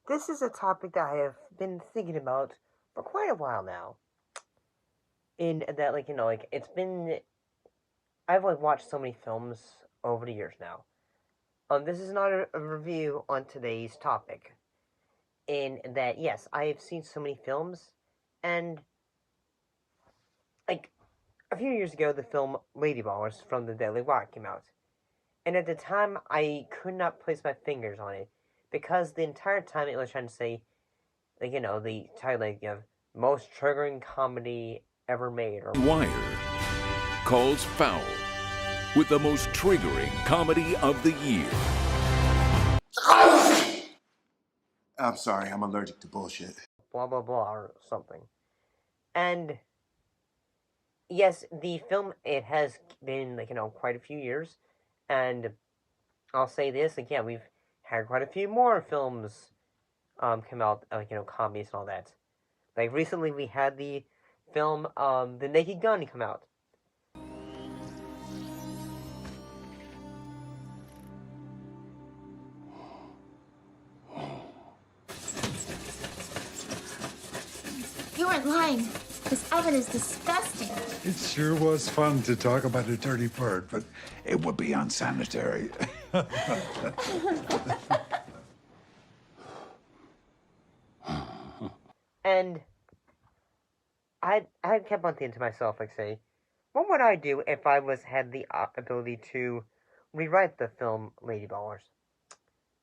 This is a topic that I have been thinking about for quite a while now. In that, it's been. I've watched so many films over the years now. This is not a review on today's topic. In that, yes, I have seen so many films, and like a few years ago, the film Ladyballers from the Dailywire came out, and at the time, I could not place my fingers on it because the entire time it was trying to say, the title of most triggering comedy ever made, or Wire calls foul with the most triggering comedy of the year. I'm sorry, I'm allergic to bullshit. blah blah blah or something. And yes, the film, it has been quite a few years, and I'll say this again, we've had quite a few more films come out, comedies and all that. Like recently, we had the film The Naked Gun come out. You weren't lying. This oven is disgusting. It sure was fun to talk about a dirty bird, but it would be unsanitary. And I kept on thinking to myself, what would I do if I had the ability to rewrite the film Ladyballers?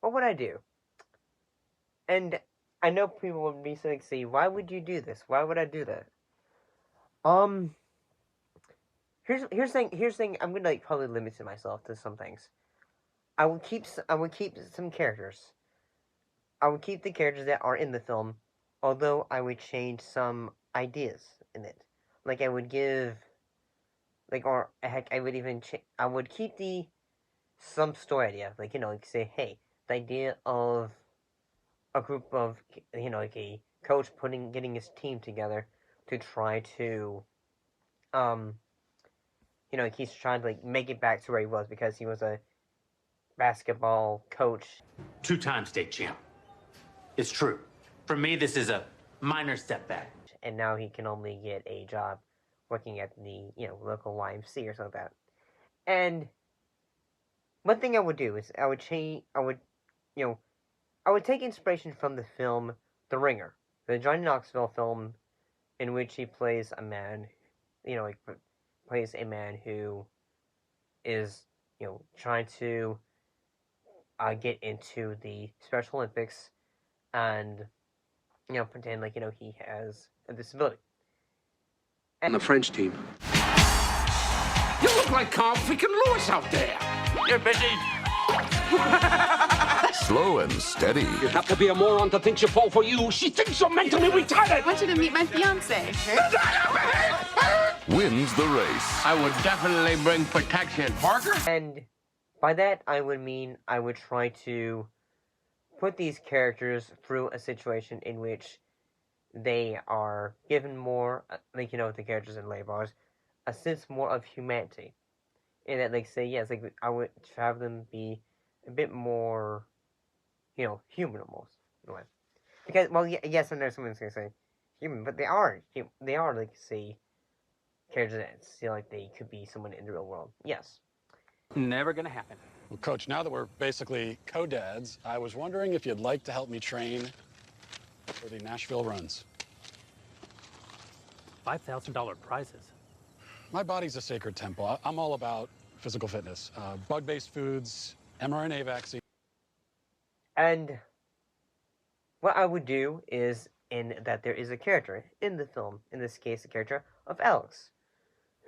What would I do? And I know people would be saying, why would you do this? Why would I do that? Here's the thing. I'm gonna probably limit myself to some things. I would keep some characters. I would keep the characters that are in the film, although I would change some ideas in it. I would give, or heck, I would even I would keep some story idea. Say, hey, the idea of a group of, a coach getting his team together to try to, he's trying to make it back to where he was because he was a basketball coach. 2-time state champ. It's true. For me, this is a minor setback. And now he can only get a job working at the, local YMC or something like that. And one thing I would do is I would take inspiration from the film The Ringer, the Johnny Knoxville film in which he plays a man, plays a man who is, trying to get into the Special Olympics and, pretend he has a disability. On the French team. You look like Carl freaking Lewis out there. You're busy. Slow and steady. You have to be a moron to think she'll fall for you. She thinks you're mentally retarded. I want you to meet my fiance. Wins the race. I would definitely bring protection. Parker? And by that, I would mean I would try to put these characters through a situation in which they are given more, the characters in Ladyballers, a sense more of humanity. And that, say, yes, I would have them be a bit more, human almost, in a way. Because, well, yes, I know someone's going to say human, but they are, say, characters that feel like they could be someone in the real world. Yes. Never gonna happen. Well, Coach, now that we're basically co-dads, I was wondering if you'd like to help me train for the Nashville runs. $5,000 prizes. My body's a sacred temple. I'm all about physical fitness, bug-based foods, mRNA vaccine. And what I would do is, in that there is a character in the film, in this case, the character of Alex,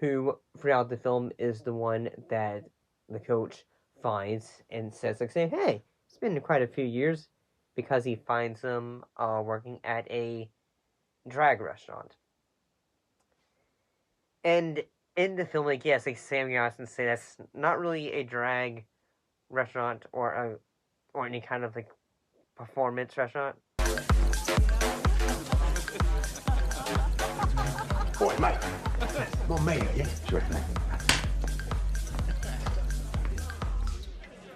who throughout the film is the one that the coach finds and says, hey, it's been quite a few years, because he finds him working at a drag restaurant. And in the film, yes, Sam Johnson say that's not really a drag restaurant or any kind of performance restaurant. Boy, Mike. Well, Mayor, yeah? Sure thing.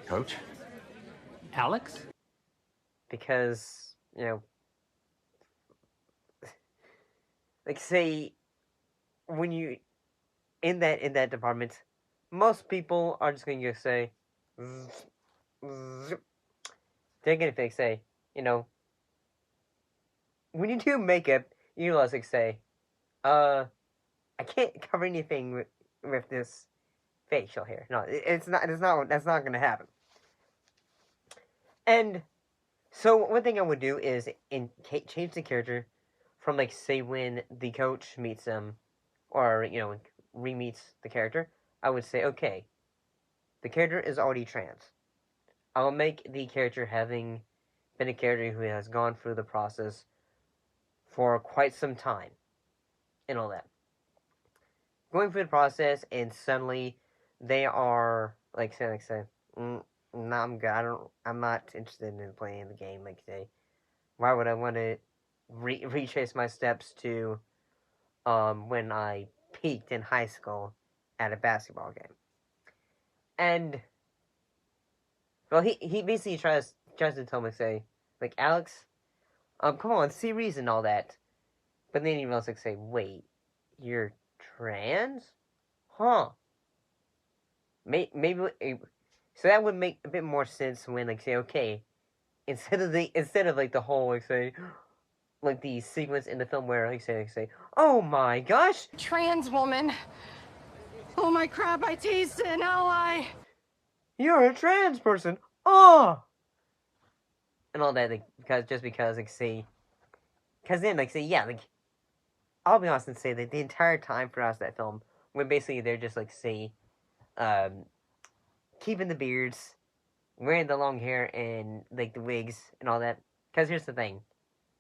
Coach? Alex? Because, you know, like say when you in that department, most people are just going to say, they're going to say, you know, when you do makeup, you must like say, I can't cover anything with this facial hair. No, it's not. That's not going to happen. And so one thing I would do is change the character from like say when the coach meets him, or you know re-meets the character. I would say, okay, the character is already trans. I will make the character having been a character who has gone through the process for quite some time, and all that. Going through the process, and suddenly they are like say, no, I'm good. I'm not interested in playing the game. Like say, why would I want to retrace my steps to when I peaked in high school at a basketball game? And well, he basically tries to tell me say like Alex, come on, see reason all that. But then he also like say, wait, you're trans? Huh? Maybe so that would make a bit more sense when like say okay, instead of like the whole like say like the sequence in the film where like say oh my gosh, Trans woman. Oh my crap, I teased an ally. You're a trans person. Oh, and all that like because like say because then like say yeah like I'll be honest and say that the entire time for us that film when basically they're just like say keeping the beards, wearing the long hair and like the wigs and all that. Because here's the thing,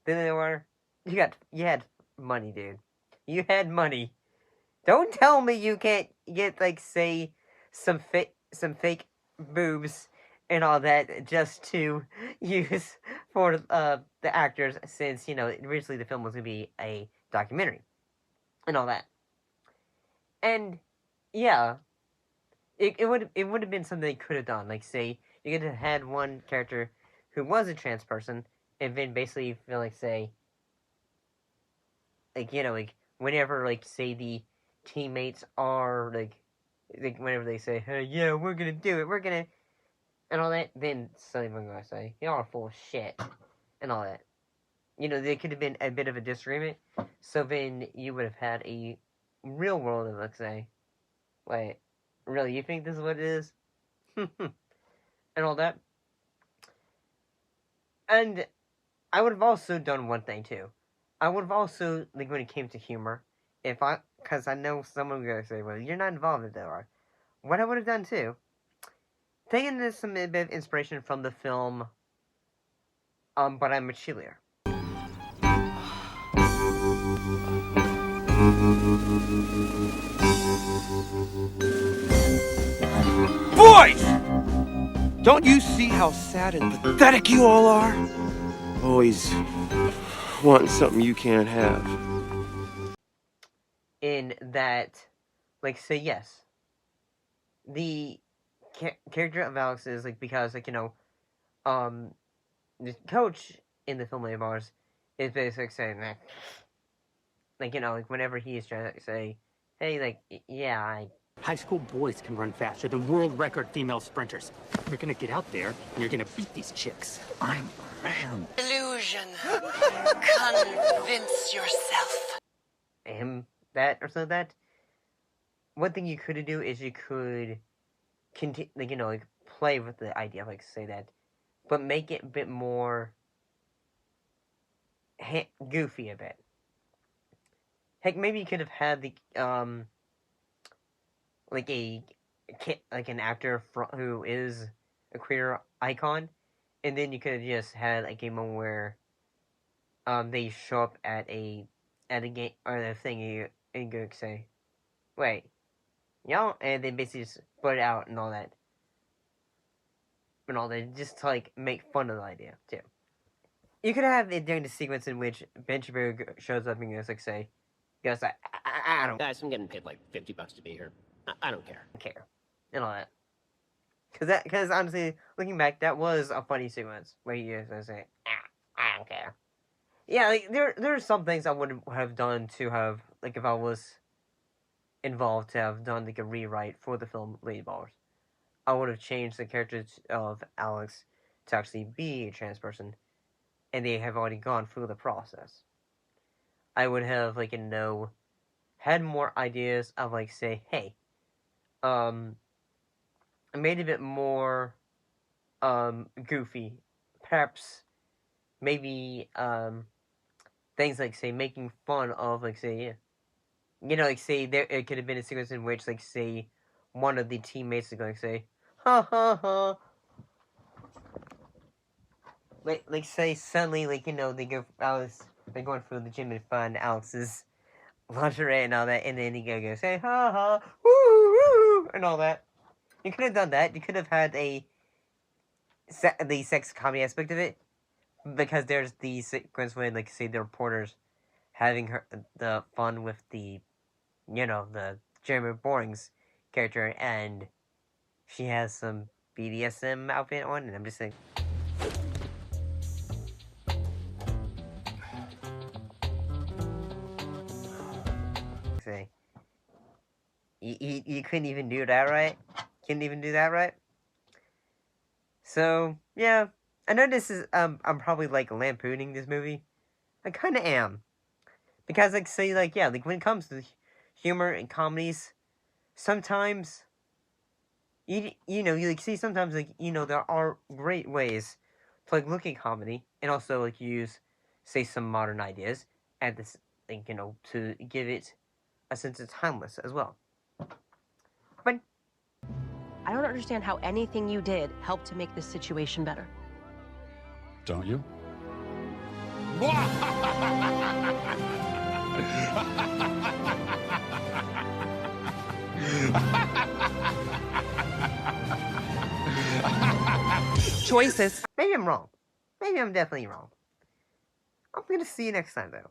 then they were you had money, dude. You had money. Don't tell me you can't get like say some fake boobs and all that just to use for the actors, since you know originally the film was gonna be a documentary and all that. And yeah, it would have been something they could have done. Like say you could have had one character who was a trans person, and then basically feel like say like you know like whenever like say the teammates are like whenever they say hey yeah we're gonna do it, we're gonna and all that, then suddenly we're gonna say y'all are full of shit and all that. You know, there could have been a bit of a disagreement, so then you would have had a real world of like say, wait, really, you think this is what it is? And all that. And I would have also done one thing too. I would have also, like when it came to humor, because I know someone would say, well, you're not involved in that, right? What I would have done too, taking some bit of inspiration from the film, But I'm a Cheerleader. Boys! Don't you see how sad and pathetic you all are? Always wanting something you can't have. In that, like, say yes. The character of Alex is, like, because, like, you know, the coach in the film Ladyballers is basically saying that, like, you know, like, whenever he is trying to say, hey, like, yeah, High school boys can run faster than world record female sprinters. You're gonna get out there and you're gonna beat these chicks. I'm a man. Illusion. Convince yourself. That, or so that, one thing you could do is you could continue, like, you know, like, play with the idea of, like, say that, but make it a bit more goofy a bit. Heck, maybe you could have had the, like an actor who is a queer icon, and then you could have just had like a moment where they show up at a game or a thing and go say, wait, y'all, and they basically just put it out and all that, just to like make fun of the idea too. You could have it during the sequence in which Ben Shapiro shows up and goes like say, I don't. Guys, I'm getting paid like $50 to be here. I don't care. And all that. Because honestly, looking back, that was a funny sequence where he was going to say, I don't care. Yeah, like there are some things I would have done to have, like, if I was involved, to have done like a rewrite for the film Ladyballers. I would have changed the character of Alex to actually be a trans person, and they have already gone through the process. I would have, like, had more ideas of, like, say, hey, made it a bit more goofy, perhaps maybe things like, say, making fun of, like, say, like, say, there it could have been a sequence in which, like, say, one of the teammates is going to say, ha ha ha. Like, say, suddenly, like, they're going through the gym and find Alex's lingerie and all that, and then he go say, ha ha, woo woo, and all that. You could have done that. You could have had the sex comedy aspect of it, because there's the sequence when, like, say, the reporters having the fun with the Jeremy Boring's character, and she has some BDSM outfit on, and I'm just like, say, you couldn't even do that, right? Couldn't even do that, right? So yeah, I know this is I'm probably, like, lampooning this movie. I kind of am, because, like, say, like, yeah, like, when it comes to humor and comedies, sometimes you like, see, sometimes, like, there are great ways to, like, look at comedy and also, like, use, say, some modern ideas at this, like, to give it a sense of timeless as well. But I don't understand how anything you did helped to make this situation better. Don't you? choices. Maybe I'm wrong. Maybe I'm definitely wrong. I'm gonna see you next time, though.